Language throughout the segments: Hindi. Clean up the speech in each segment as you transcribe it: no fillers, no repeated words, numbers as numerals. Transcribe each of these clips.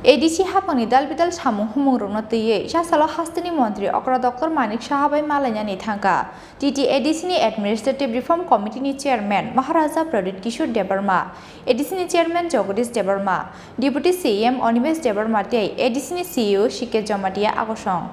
एडिसि हाफांनि दालबिदाल सामुं हुमुंरौनो तैयै सासाल हास्तिनि मन्त्री अक्रा डक्टर मानिक साहाबाई मालायनानि थांगा टीटी एडिसिनि एडमिनिस्ट्रेटिव रिफॉर्म कमिटिनि चेयरमैन महाराजा प्रदीप किशोर देबबर्मा एडिसिनि chairman Jagdish Debbarma deputy CM Animesh Debbarma तै एडिसिनि सीईओ शिके जमातिया आगसं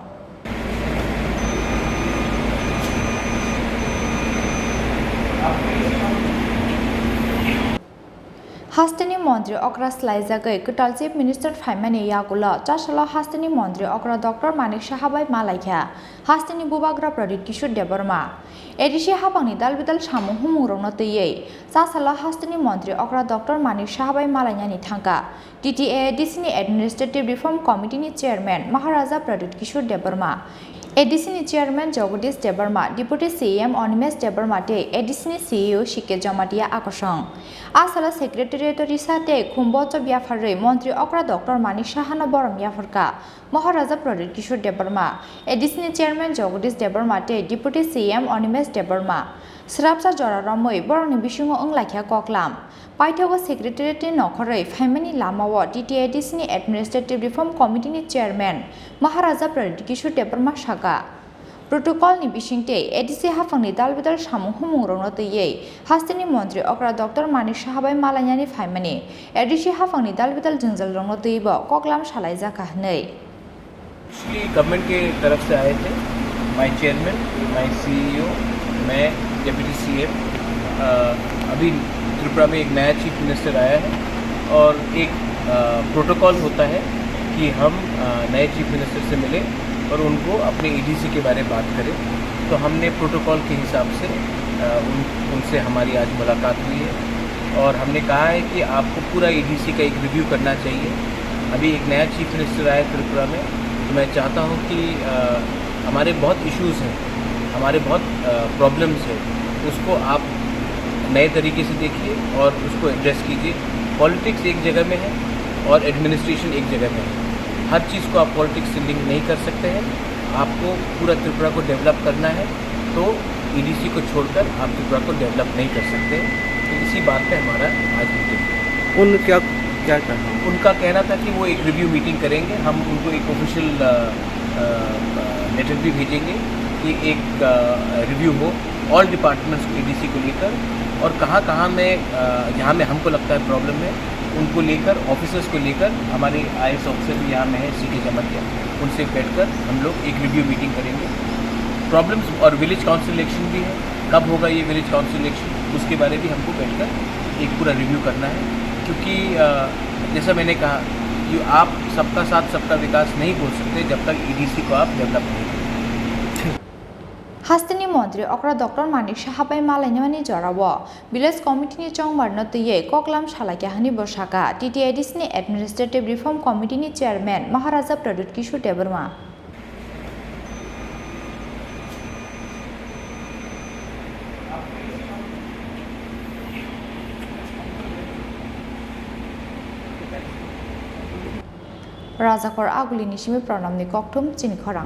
हास्तिनि मन्त्री अक्रा स्लाइजागै कटाल चीफ मिनिस्टर फाइमानि यागुला चासाल हास्तिनि मन्त्री अक्रा डक्टर मानिक साहाबाई मालायख्या हास्तिनि बुबाग्रा प्रदीप किशोर देबबर्मा एडिसि हाफांनि दालबिदाल सामुं हुमुंरौनो तैयै चासाल हास्तिनि मन्त्री अक्रा डक्टर मानिक साहाबाई मालायनानि थांगा टीटी एडिसिनि एडमिनिस्ट्रेटिव रिफॉर्म कमिटिनि चेयरमैन महाराजा प्रदीप किशोर देबबर्मा एडिसिनि chairman Jagdish Debbarma deputy CM Animesh Debbarma तै एडिसिनि सीईओ शिके जमातिया आगसं आसाला सेक्रेटारियेट रिसाते खुम्बच ब्याफारै मन्त्री अक्रा डक्टर मानिक साहानो बरम याफरका महाराजा प्रदीप किशोर देबबर्मा एडिसिनि चेयरमैन जगदीश देबबर्मा तै डिप्यूटी सीएम अनिमेश देबबर्मा स्राबसा जरा रमै बरनि बिसुङो ओंलाख्या कक्लाम पाइथागो सेक्रेटारियेटनि नखरै फाइमानि लामाव टीटी एडिसिनि एडमिनिस्ट्रेटिव रिफॉर्म कमिटिनि chairman Maharaja Pradip Kishore Debbarma saga प्रोटोकलनि बिसिंते ADC हाफांनि दालबिदाल सामुं हुमुंरौनो तैयै हास्तिनि मन्त्री अक्रा डक्टर मानिक साहाबाई मालायनानि फाइमानि एडिसि हाफांनि दालबिदाल जोंजलरौनो तैयैबो कक्लाम सालायजाखा हनै गवर्नमेंट के तरफ से आए थे माय चेयरमैन माय सीईओ मैं डिप्टी सीएम अभी त्रिपुरा में एक नया चीफ मिनिस्टर आया है और एक प्रोटोकॉल होता है कि हम नए चीफ मिनिस्टर से मिले और उनको अपने एडीसी के बारे में बात करें। तो हमने प्रोटोकॉल के हिसाब से उनसे हमारी आज मुलाकात हुई है और हमने कहा है कि आपको पूरा एडीसी का एक रिव्यू करना चाहिए। अभी एक नया चीफ मिनिस्टर आया त्रिपुरा में, तो मैं चाहता हूँ कि हमारे बहुत इश्यूज़ हैं, हमारे बहुत प्रॉब्लम्स हैं, उसको आप नए तरीके से देखिए और उसको एड्रेस कीजिए। पॉलिटिक्स एक जगह में है और एडमिनिस्ट्रेशन एक जगह में है। हर चीज़ को आप पॉलिटिक्स से लिंक नहीं कर सकते हैं। आपको पूरा त्रिपुरा को डेवलप करना है तो ईडीसी को छोड़कर आप त्रिपुरा को डेवलप नहीं कर सकते। तो इसी बात पे हमारा आज मीटिंग। क्या कहना? उनका कहना था कि वो एक रिव्यू मीटिंग करेंगे। हम उनको एक ऑफिशियल लेटर भी भेजेंगे कि एक रिव्यू हो ऑल डिपार्टमेंट्स को ईडीसी को लेकर और कहाँ में जहाँ में हमको लगता है प्रॉब्लम है उनको लेकर ऑफिसर्स को लेकर हमारे आईएएस ऑफिसर भी यहाँ में है सीके जमातिया, उनसे बैठकर हम लोग एक रिव्यू मीटिंग करेंगे। प्रॉब्लम्स और विलेज काउंसिल इलेक्शन भी है, कब होगा ये विलेज काउंसिल इलेक्शन उसके बारे में हमको बैठकर एक पूरा रिव्यू करना है। क्योंकि जैसा मैंने कहा कि आप सबका साथ सबका विकास नहीं बोल सकते जब तक ईडीसी को आप डेवलप नहीं करें। हास्तिनि मन्त्री अक्रा डक्टर मानिक साहाबाई मालायनानि जराव विलेज कमिटिनि चंबारनो तैयै कक्लाम सालायख्याहानि बसाका टीटी एडिसिनि एडमिनिस्ट्रेटिव रिफॉर्म कमिटिनि चेयरमैन महाराजा प्रदीप किशोर देबबर्मा राजाखर आगुलिनि सिमी प्रणमनि कक्थुम चिनिखरां।